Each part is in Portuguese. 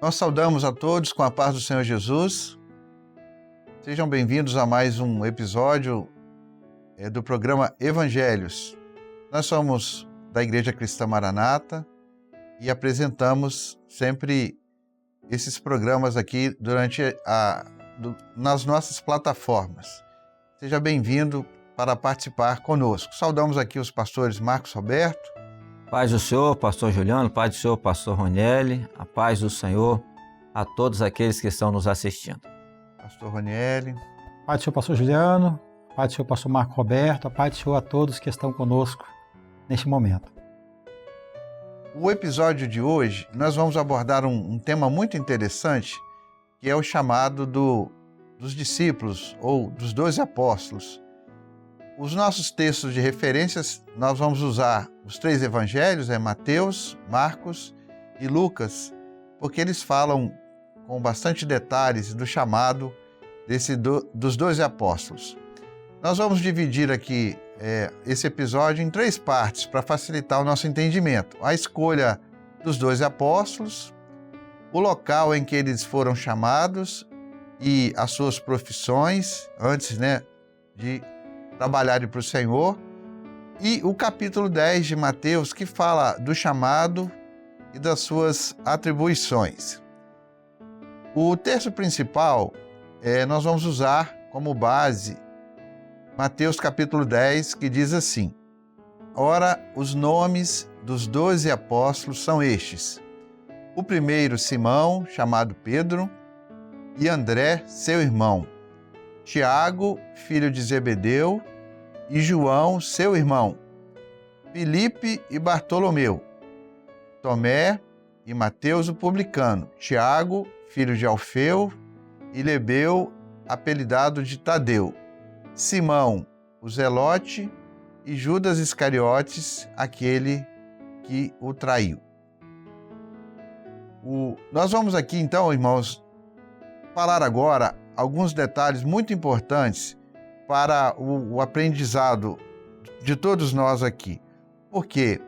Nós saudamos a todos com a paz do Senhor Jesus. Sejam bem-vindos a mais um episódio do programa Evangelhos. Nós somos da Igreja Cristã Maranata e apresentamos sempre esses programas aqui nas nossas plataformas. Seja bem-vindo para participar conosco. Saudamos aqui os pastores Marcos Roberto. Paz do Senhor, pastor Juliano, paz do Senhor, pastor Ronieli, a paz do Senhor a todos aqueles que estão nos assistindo. Pastor Ronieli. Paz do Senhor, pastor Juliano, paz do Senhor, pastor Marcos Roberto, a paz do Senhor a todos que estão conosco neste momento. O episódio de hoje, nós vamos abordar um tema muito interessante, que é o chamado dos discípulos, ou dos 12 apóstolos. Os nossos textos de referências, nós vamos usar os 3 evangelhos, Mateus, Marcos e Lucas, porque eles falam com bastante detalhes do chamado dos 12 apóstolos. Nós vamos dividir aqui esse episódio em 3 partes para facilitar o nosso entendimento. A escolha dos 12 apóstolos, o local em que eles foram chamados e as suas profissões antes de trabalharem para o Senhor, e o capítulo 10 de Mateus, que fala do chamado e das suas atribuições. O texto principal nós vamos usar como base Mateus capítulo 10, que diz assim: Ora, os nomes dos 12 apóstolos são estes: o primeiro, Simão, chamado Pedro, e André, seu irmão, Tiago, filho de Zebedeu, e João, seu irmão, Filipe e Bartolomeu, Tomé e Mateus, o publicano, Tiago, filho de Alfeu, e Lebeu, apelidado de Tadeu, Simão, o Zelote, e Judas Iscariotes, aquele que o traiu. Nós vamos aqui então, irmãos, falar agora alguns detalhes muito importantes para o aprendizado de todos nós aqui. Porque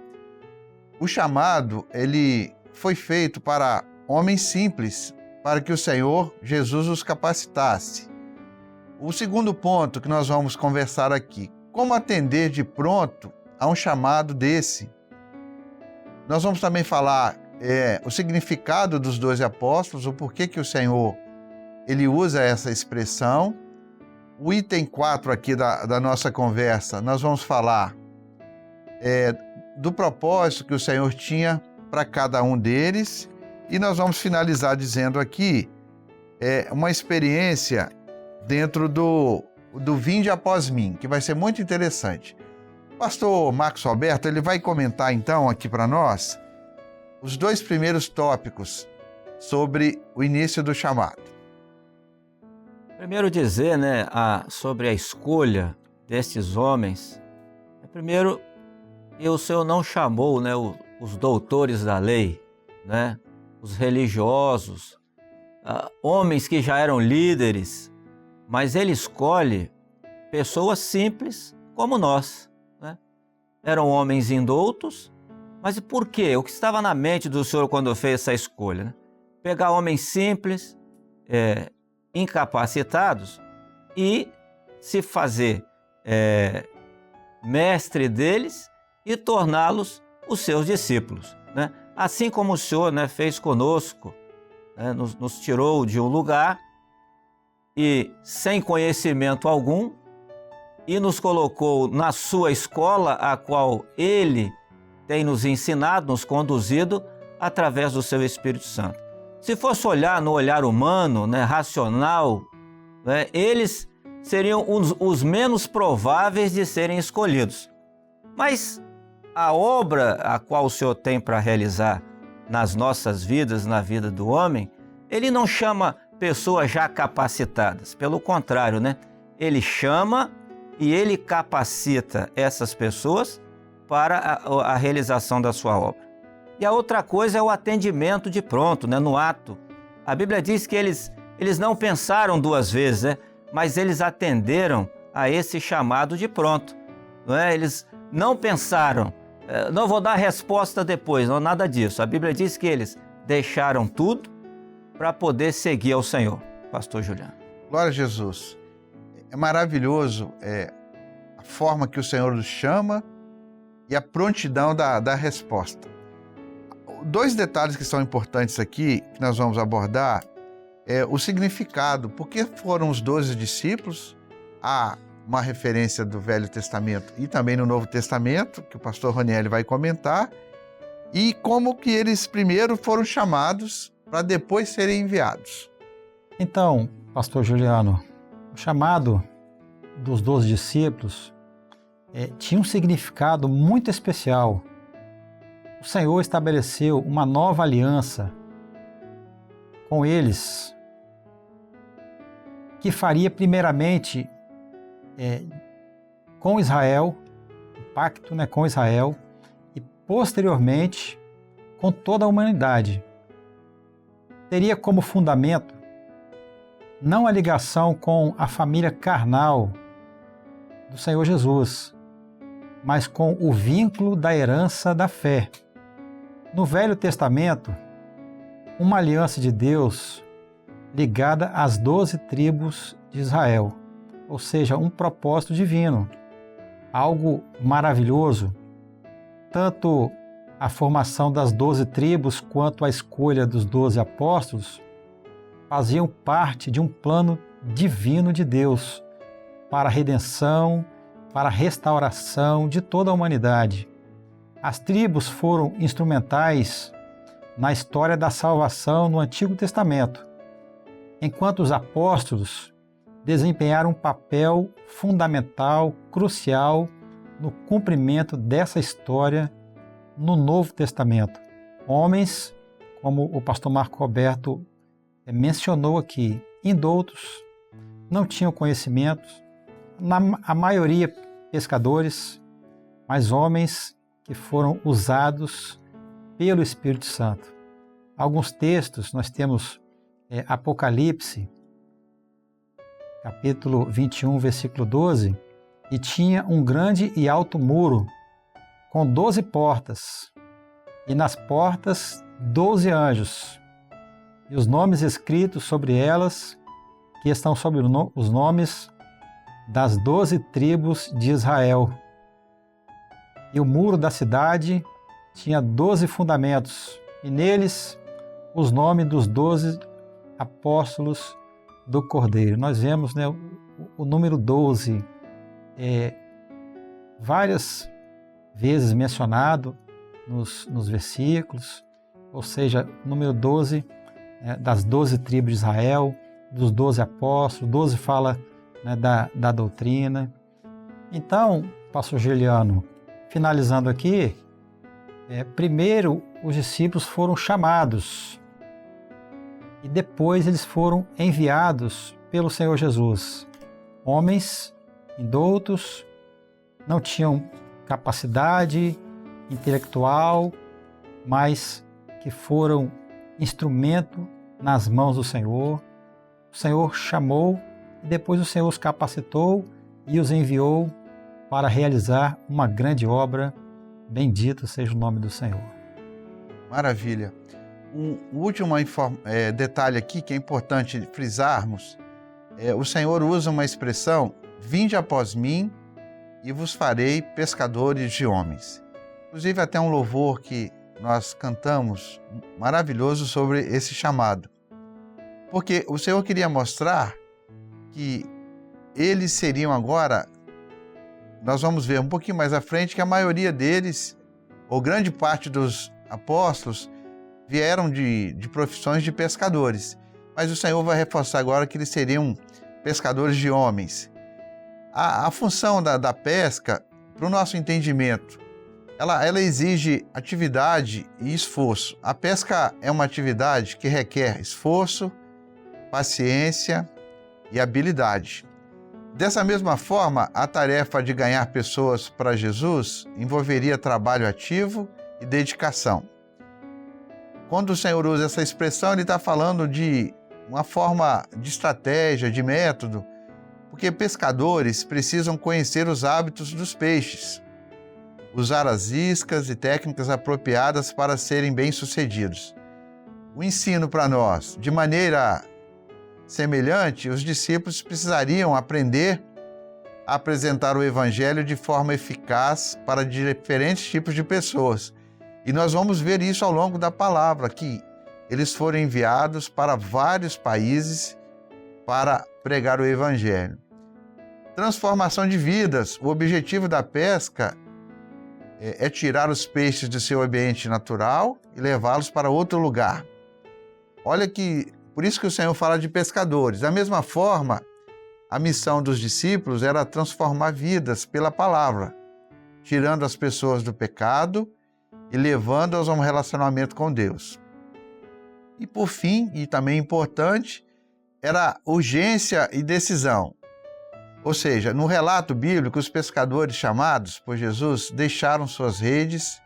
o chamado, ele foi feito para homens simples, para que o Senhor Jesus os capacitasse. O segundo ponto que nós vamos conversar aqui: como atender de pronto a um chamado desse? Nós vamos também falar o significado dos 12 apóstolos, o porquê que o Senhor ele usa essa expressão. O item 4 aqui da nossa conversa, nós vamos falar do propósito que o Senhor tinha para cada um deles, e nós vamos finalizar dizendo aqui uma experiência dentro do Vinde Após Mim, que vai ser muito interessante. O pastor Marcos Roberto, ele vai comentar então aqui para nós os 2 primeiros tópicos sobre o início do chamado. Primeiro dizer, sobre a escolha destes homens. Primeiro, que o Senhor não chamou, os doutores da lei, os religiosos, homens que já eram líderes, mas Ele escolhe pessoas simples como nós. Eram homens indoutos, mas por quê? O que estava na mente do Senhor quando fez essa escolha? Pegar homens simples, incapacitados, e se fazer mestre deles e torná-los os seus discípulos. Assim como o Senhor fez conosco, nos tirou de um lugar e sem conhecimento algum e nos colocou na sua escola, a qual Ele tem nos ensinado, nos conduzido através do seu Espírito Santo. Se fosse olhar no olhar humano, racional, eles seriam os menos prováveis de serem escolhidos. Mas a obra a qual o Senhor tem para realizar nas nossas vidas, na vida do homem, Ele não chama pessoas já capacitadas. Pelo contrário, Ele chama e Ele capacita essas pessoas para a realização da sua obra. E a outra coisa é o atendimento de pronto, no ato. A Bíblia diz que eles não pensaram 2 vezes, mas eles atenderam a esse chamado de pronto. Eles não pensaram, não vou dar resposta depois, não, nada disso. A Bíblia diz que eles deixaram tudo para poder seguir ao Senhor, pastor Juliano. Glória a Jesus. É maravilhoso a forma que o Senhor nos chama e a prontidão da resposta. Dois detalhes que são importantes aqui, que nós vamos abordar, é o significado. Por que foram os 12 discípulos? Há uma referência do Velho Testamento e também no Novo Testamento, que o pastor Ronieli vai comentar, e como que eles primeiro foram chamados para depois serem enviados. Então, pastor Juliano, o chamado dos 12 discípulos tinha um significado muito especial. O Senhor estabeleceu uma nova aliança com eles, que faria primeiramente com Israel, o pacto com Israel, e posteriormente com toda a humanidade. Teria como fundamento não a ligação com a família carnal do Senhor Jesus, mas com o vínculo da herança da fé. No Velho Testamento, uma aliança de Deus ligada às 12 tribos de Israel, ou seja, um propósito divino, algo maravilhoso. Tanto a formação das 12 tribos quanto a escolha dos 12 apóstolos faziam parte de um plano divino de Deus para a redenção, para a restauração de toda a humanidade. As tribos foram instrumentais na história da salvação no Antigo Testamento, enquanto os apóstolos desempenharam um papel fundamental, crucial, no cumprimento dessa história no Novo Testamento. Homens, como o pastor Marco Roberto mencionou aqui, indoutos, não tinham conhecimentos, a maioria pescadores, mas homens que foram usados pelo Espírito Santo. Alguns textos, nós temos Apocalipse, capítulo 21, versículo 12, e tinha um grande e alto muro, com 12 portas, e nas portas 12 anjos, e os nomes escritos sobre elas, que estão sobre os nomes das 12 tribos de Israel. E o muro da cidade tinha 12 fundamentos, e neles os nomes dos 12 apóstolos do Cordeiro. Nós vemos o número 12 várias vezes mencionado nos versículos, ou seja, o número 12 das 12 tribos de Israel, dos 12 apóstolos, 12 fala da doutrina. Então, pastor Juliano, finalizando aqui, primeiro os discípulos foram chamados e depois eles foram enviados pelo Senhor Jesus. Homens indoutos, não tinham capacidade intelectual, mas que foram instrumento nas mãos do Senhor. O Senhor chamou e depois o Senhor os capacitou e os enviou para realizar uma grande obra. Bendito seja o nome do Senhor. Maravilha. Um último detalhe aqui que é importante frisarmos, o Senhor usa uma expressão, vinde após mim e vos farei pescadores de homens. Inclusive até um louvor que nós cantamos maravilhoso sobre esse chamado. Porque o Senhor queria mostrar que eles seriam agora, nós vamos ver um pouquinho mais à frente, que a maioria deles, ou grande parte dos apóstolos, vieram de profissões de pescadores. Mas o Senhor vai reforçar agora que eles seriam pescadores de homens. A função da pesca, para o nosso entendimento, ela exige atividade e esforço. A pesca é uma atividade que requer esforço, paciência e habilidade. Dessa mesma forma, a tarefa de ganhar pessoas para Jesus envolveria trabalho ativo e dedicação. Quando o Senhor usa essa expressão, Ele está falando de uma forma de estratégia, de método, porque pescadores precisam conhecer os hábitos dos peixes, usar as iscas e técnicas apropriadas para serem bem-sucedidos. o ensino para nós. De maneira semelhante, os discípulos precisariam aprender a apresentar o Evangelho de forma eficaz para diferentes tipos de pessoas. E nós vamos ver isso ao longo da palavra, que eles foram enviados para vários países para pregar o Evangelho. Transformação de vidas. O objetivo da pesca é tirar os peixes do seu ambiente natural e levá-los para outro lugar. Olha que, por isso que o Senhor fala de pescadores. Da mesma forma, a missão dos discípulos era transformar vidas pela palavra, tirando as pessoas do pecado e levando-as a um relacionamento com Deus. E por fim, e também importante, era urgência e decisão. Ou seja, no relato bíblico, os pescadores chamados por Jesus deixaram suas redes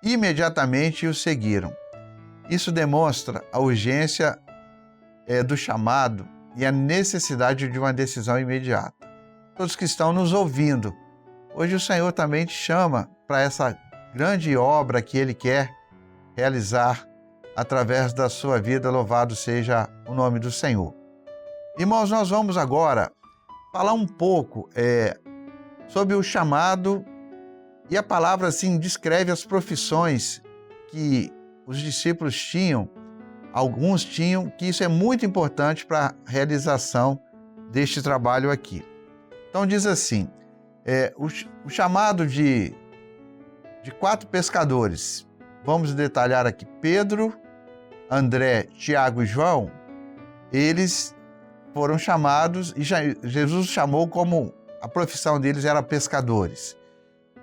e imediatamente o seguiram. Isso demonstra a urgência do chamado e a necessidade de uma decisão imediata. Todos que estão nos ouvindo, hoje o Senhor também te chama para essa grande obra que Ele quer realizar através da sua vida. Louvado seja o nome do Senhor. Irmãos, nós vamos agora falar um pouco sobre o chamado, e a palavra assim descreve as profissões que os discípulos tinham, alguns tinham, que isso é muito importante para a realização deste trabalho aqui. Então diz assim, o chamado de 4 pescadores, vamos detalhar aqui, Pedro, André, Tiago e João, eles foram chamados e Jesus chamou como a profissão deles era pescadores.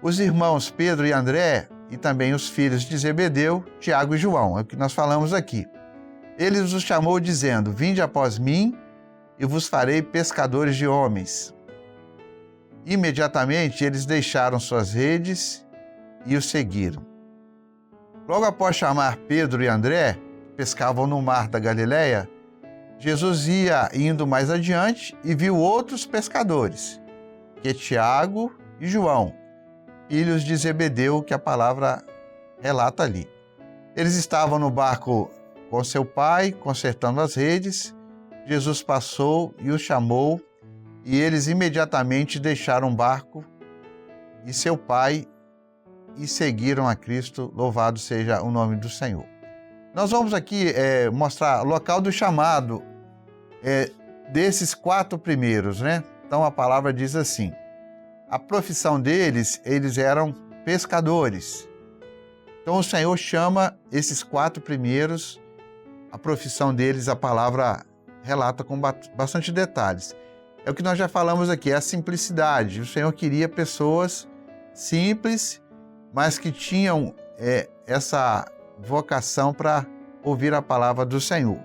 Os irmãos Pedro e André e também os filhos de Zebedeu, Tiago e João, é o que nós falamos aqui. Ele os chamou dizendo, vinde após mim e vos farei pescadores de homens. Imediatamente eles deixaram suas redes e o seguiram. Logo após chamar Pedro e André, que pescavam no mar da Galileia, Jesus ia indo mais adiante e viu outros pescadores, que é Tiago e João, filhos de Zebedeu, que a palavra relata ali. Eles estavam no barco com seu pai, consertando as redes. Jesus passou e os chamou, e eles imediatamente deixaram o barco e seu pai e seguiram a Cristo. Louvado seja o nome do Senhor. Nós vamos aqui mostrar o local do chamado desses 4 primeiros, né? Então a palavra diz assim, a profissão deles, eles eram pescadores. Então o Senhor chama esses 4 primeiros, a profissão deles, a palavra relata com bastante detalhes. É o que nós já falamos aqui, é a simplicidade. O Senhor queria pessoas simples, mas que tinham essa vocação para ouvir a palavra do Senhor.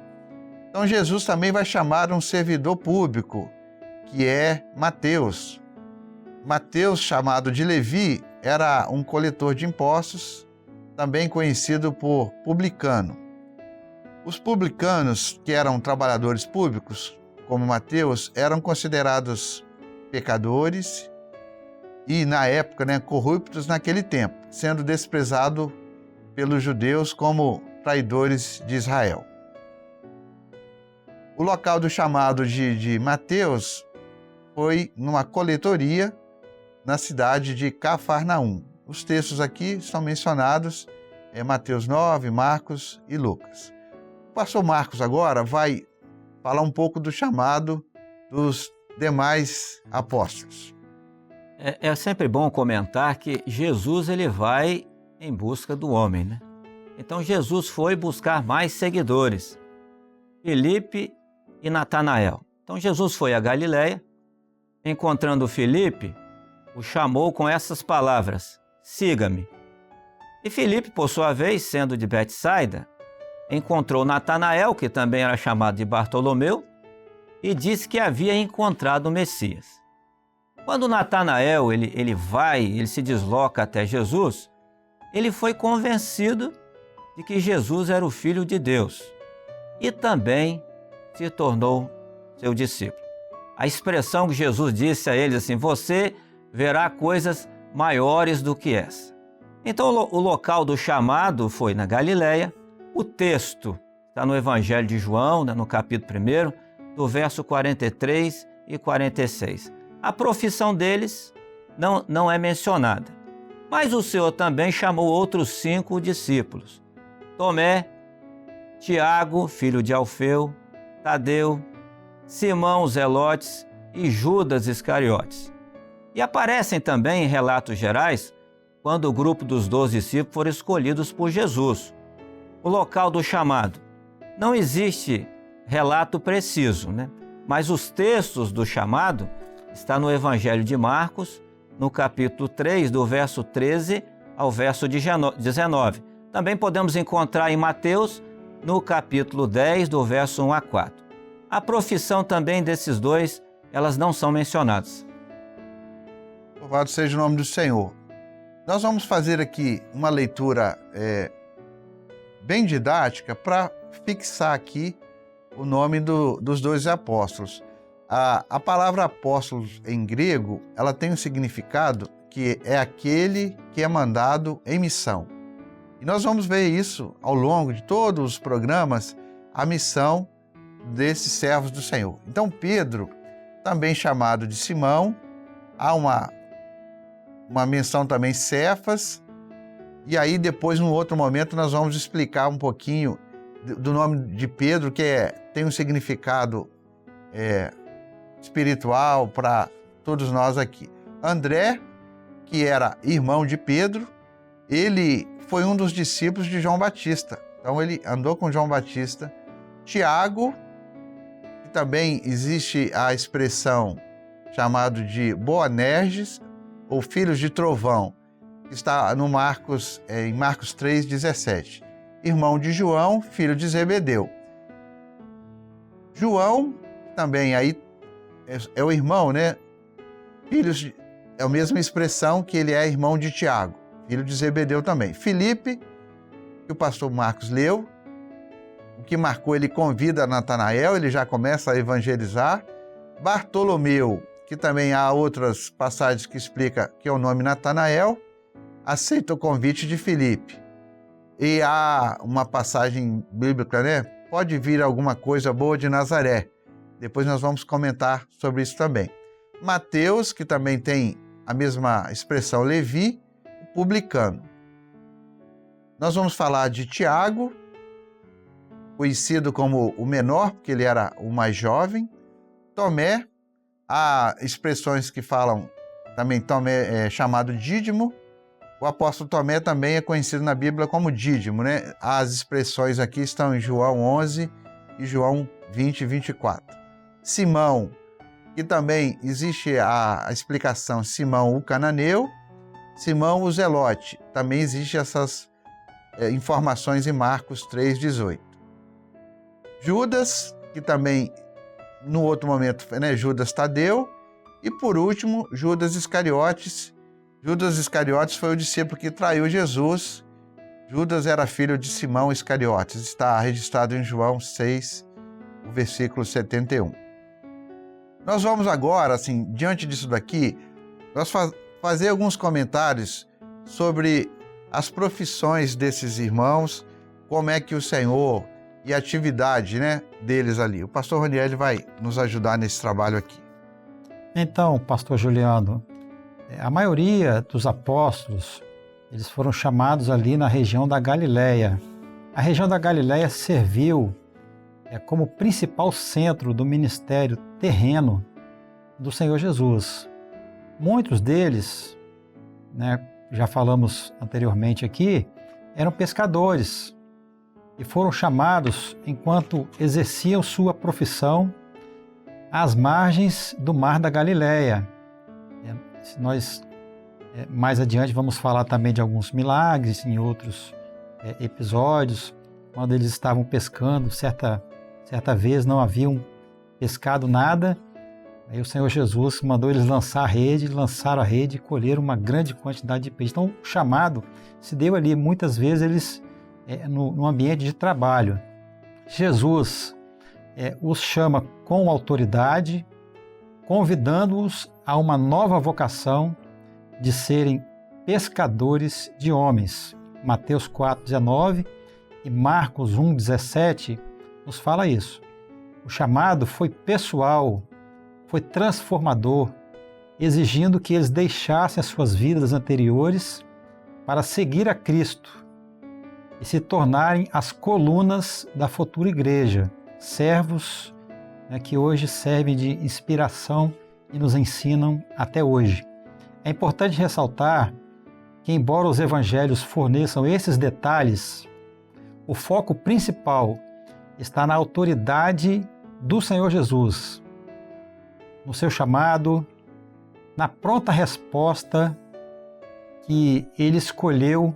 Então Jesus também vai chamar um servidor público, que é Mateus. Mateus, chamado de Levi, era um coletor de impostos, também conhecido por publicano. Os publicanos, que eram trabalhadores públicos, como Mateus, eram considerados pecadores e, na época, corruptos naquele tempo, sendo desprezado pelos judeus como traidores de Israel. O local do chamado de Mateus foi numa coletoria na cidade de Cafarnaum. Os textos aqui estão mencionados Mateus 9, Marcos e Lucas. O pastor Marcos agora vai falar um pouco do chamado dos demais apóstolos. É sempre bom comentar que Jesus ele vai em busca do homem, né? Então Jesus foi buscar mais seguidores, Filipe e Natanael. Então Jesus foi a Galileia, encontrando Filipe, o chamou com essas palavras, siga-me. E Filipe, por sua vez, sendo de Betsaida, encontrou Natanael, que também era chamado de Bartolomeu, e disse que havia encontrado o Messias. Quando Natanael ele se desloca até Jesus, ele foi convencido de que Jesus era o Filho de Deus e também se tornou seu discípulo. A expressão que Jesus disse a eles assim, você verá coisas maiores do que essa. Então o local do chamado foi na Galileia. O texto está no Evangelho de João, né, no capítulo 1, do verso 43 e 46. A profissão deles não é mencionada, mas o Senhor também chamou outros 5 discípulos: Tomé, Tiago, filho de Alfeu, Tadeu, Simão Zelotes e Judas Iscariotes. E aparecem também em relatos gerais quando o grupo dos 12 discípulos foram escolhidos por Jesus. O local do chamado. Não existe relato preciso, né? Mas os textos do chamado estão no Evangelho de Marcos, no capítulo 3, do verso 13 ao verso 19. Também podemos encontrar em Mateus, no capítulo 10, do verso 1 a 4. A profissão também desses dois, elas não são mencionadas. Louvado seja o nome do Senhor. Nós vamos fazer aqui uma leitura bem didática para fixar aqui o nome dos 12 apóstolos. A palavra apóstolos em grego, ela tem um significado que é aquele que é mandado em missão. E nós vamos ver isso ao longo de todos os programas, a missão desses servos do Senhor. Então Pedro, também chamado de Simão, há uma menção também Cefas, e aí depois, num outro momento, nós vamos explicar um pouquinho do nome de Pedro, que tem um significado espiritual para todos nós aqui. André, que era irmão de Pedro, ele foi um dos discípulos de João Batista, então ele andou com João Batista. Tiago, que também existe a expressão chamado de Boanerges, ou filhos de trovão, que está no em Marcos 3,17. Irmão de João, filho de Zebedeu. João, também aí é o irmão, né? É a mesma expressão que ele é irmão de Tiago, filho de Zebedeu também. Filipe, que o pastor Marcos leu, o que marcou, ele convida Natanael, ele já começa a evangelizar. Bartolomeu, que também há outras passagens que explica que é o nome Natanael, aceita o convite de Filipe. E há uma passagem bíblica, né? Pode vir alguma coisa boa de Nazaré. Depois nós vamos comentar sobre isso também. Mateus, que também tem a mesma expressão, Levi, o publicano. Nós vamos falar de Tiago, conhecido como o menor, porque ele era o mais jovem. Tomé, há expressões que falam também Tomé chamado Dídimo. O apóstolo Tomé também é conhecido na Bíblia como Dídimo, né? As expressões aqui estão em João 11 e João 20 e 24. Simão, que também existe a explicação Simão o cananeu, Simão o zelote. Também existem essas informações em Marcos 3,18. Judas, que também no outro momento, né, Judas Tadeu, e por último, Judas Iscariotes. Judas Iscariotes foi o discípulo que traiu Jesus. Judas era filho de Simão Iscariotes, está registrado em João 6, o versículo 71. Nós vamos agora, assim, diante disso daqui, nós fazer alguns comentários sobre as profissões desses irmãos, como é que o Senhor e a atividade, né, deles ali. O pastor Raniel vai nos ajudar nesse trabalho aqui. Então, pastor Juliano, a maioria dos apóstolos, eles foram chamados ali na região da Galileia. A região da Galileia serviu como principal centro do ministério terreno do Senhor Jesus. Muitos deles, né, já falamos anteriormente aqui, eram pescadores e foram chamados enquanto exerciam sua profissão às margens do Mar da Galileia. Nós, mais adiante, vamos falar também de alguns milagres em outros episódios, quando eles estavam pescando, certa vez não haviam pescado nada, aí o Senhor Jesus mandou eles lançar a rede, lançaram a rede e colheram uma grande quantidade de peixe. Então, o chamado se deu ali, muitas vezes, eles no ambiente de trabalho. Jesus os chama com autoridade, convidando-os a uma nova vocação de serem pescadores de homens. Mateus 4,19 E Marcos 1,17 nos fala isso. O chamado foi pessoal, foi transformador, exigindo que eles deixassem as suas vidas anteriores para seguir a Cristo e se tornarem as colunas da futura igreja, servos, né, que hoje servem de inspiração e nos ensinam até hoje. É importante ressaltar que, embora os evangelhos forneçam esses detalhes, o foco principal está na autoridade do Senhor Jesus, no seu chamado, na pronta resposta que ele escolheu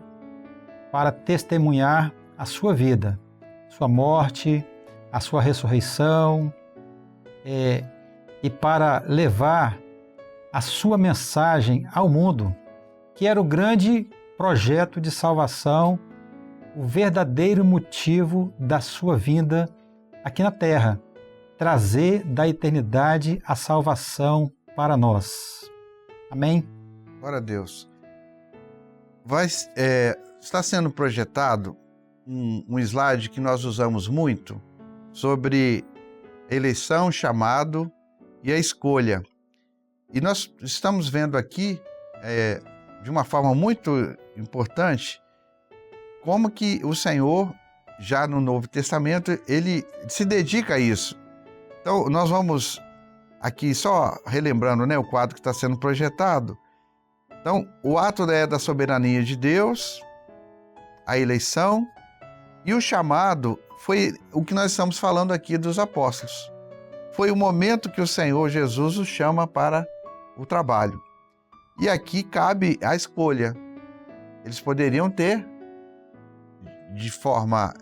para testemunhar a sua vida, sua morte, a sua ressurreição, e para levar a sua mensagem ao mundo, que era o grande projeto de salvação, o verdadeiro motivo da sua vinda aqui na Terra, trazer da eternidade a salvação para nós. Amém? Glória a Deus. Está sendo projetado um slide que nós usamos muito sobre eleição, chamado e a escolha. E nós estamos vendo aqui, de uma forma muito importante, como que o Senhor, já no Novo Testamento, ele se dedica a isso. Então, nós vamos aqui só relembrando, né, o quadro que está sendo projetado. Então, o ato da soberania de Deus, a eleição e o chamado foi o que nós estamos falando aqui dos apóstolos. Foi o momento que o Senhor Jesus os chama para o trabalho. E aqui cabe a escolha. Eles poderiam ter, de forma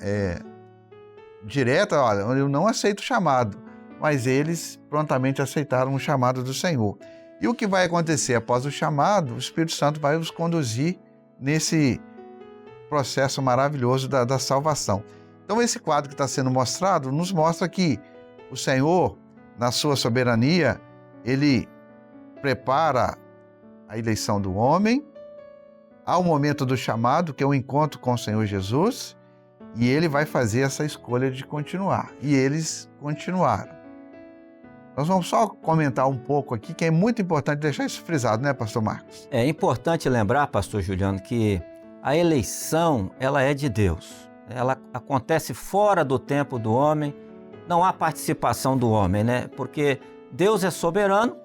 direta, olha, eu não aceito o chamado, mas eles prontamente aceitaram o chamado do Senhor. E o que vai acontecer após o chamado? O Espírito Santo vai os conduzir nesse processo maravilhoso da salvação. Então, esse quadro que está sendo mostrado nos mostra que o Senhor, na sua soberania, ele prepara a eleição do homem ao momento do chamado, que é o encontro com o Senhor Jesus, e ele vai fazer essa escolha de continuar. E eles continuaram. Nós vamos só comentar um pouco aqui, que é muito importante deixar isso frisado, né, pastor Marcos? É importante lembrar, pastor Juliano, que a eleição, ela é de Deus. Ela acontece fora do tempo do homem, não há participação do homem, né? Porque Deus é soberano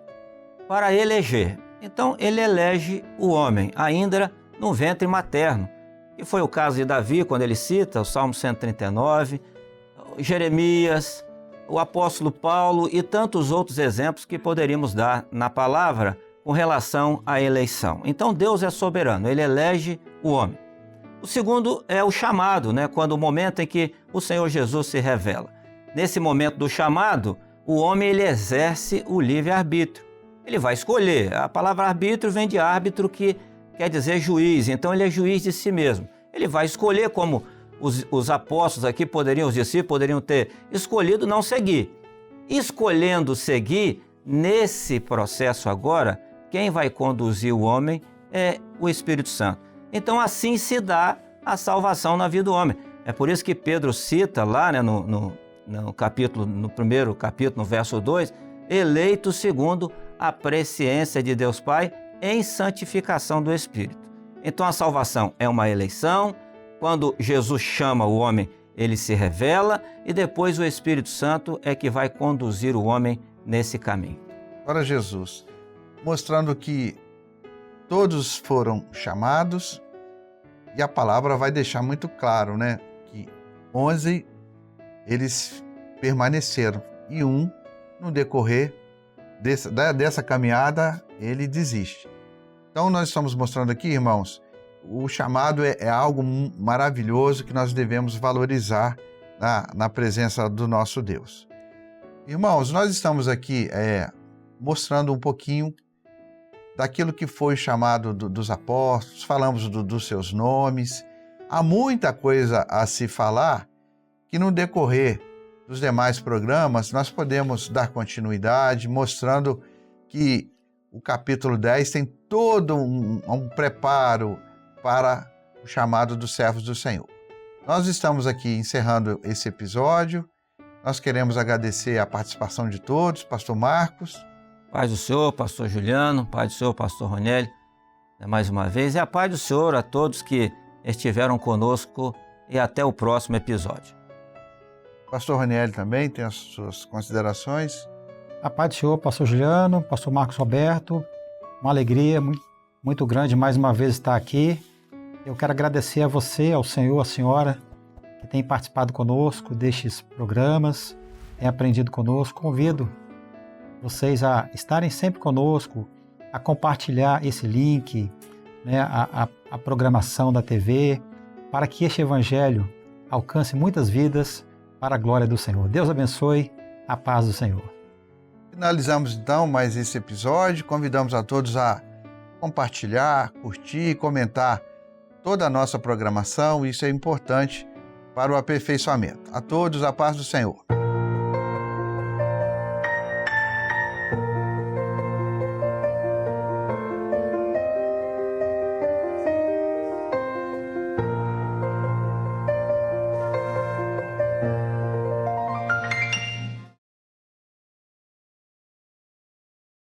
para eleger. Então, ele elege o homem, ainda no ventre materno. E foi o caso de Davi, quando ele cita o Salmo 139, Jeremias, o apóstolo Paulo e tantos outros exemplos que poderíamos dar na palavra com relação à eleição. Então, Deus é soberano, ele elege o homem. O segundo é o chamado, né? Quando o momento em que o Senhor Jesus se revela. Nesse momento do chamado, o homem ele exerce o livre-arbítrio. Ele vai escolher. A palavra arbítrio vem de árbitro, que quer dizer juiz. Então, ele é juiz de si mesmo. Ele vai escolher, como os apóstolos aqui os discípulos poderiam ter escolhido não seguir. Escolhendo seguir, nesse processo agora, quem vai conduzir o homem é o Espírito Santo. Então, assim se dá a salvação na vida do homem. É por isso que Pedro cita lá, né, no primeiro capítulo, no verso 2, eleito segundo a presciência de Deus Pai em santificação do Espírito. Então, a salvação é uma eleição. Quando Jesus chama o homem, ele se revela, e depois o Espírito Santo é que vai conduzir o homem nesse caminho. Ora, Jesus, mostrando que todos foram chamados, e a palavra vai deixar muito claro, né, que 11 eles permaneceram, e um, no decorrer dessa caminhada, ele desiste. Então, nós estamos mostrando aqui, irmãos, o chamado é algo maravilhoso que nós devemos valorizar na presença do nosso Deus. Irmãos, nós estamos aqui mostrando um pouquinho daquilo que foi chamado dos apóstolos, falamos dos seus nomes. Há muita coisa a se falar que no decorrer dos demais programas nós podemos dar continuidade, mostrando que o capítulo 10 tem todo um preparo para o chamado dos servos do Senhor. Nós estamos aqui encerrando esse episódio. Nós queremos agradecer a participação de todos, pastor Marcos. Paz do Senhor, pastor Juliano, paz do Senhor, pastor Ronélio, mais uma vez, e a paz do Senhor a todos que estiveram conosco e até o próximo episódio. Pastor Ronélio também tem as suas considerações. A paz do Senhor, pastor Juliano, pastor Marcos Roberto, uma alegria muito grande mais uma vez estar aqui. Eu quero agradecer a você, ao senhor, à senhora, que tem participado conosco destes programas, tem aprendido conosco. Convido vocês a estarem sempre conosco, a compartilhar esse link, né, a programação da TV, para que este evangelho alcance muitas vidas para a glória do Senhor. Deus abençoe, a paz do Senhor. Finalizamos então mais esse episódio. Convidamos a todos a compartilhar, curtir e comentar toda a nossa programação. Isso é importante para o aperfeiçoamento. A todos, a paz do Senhor.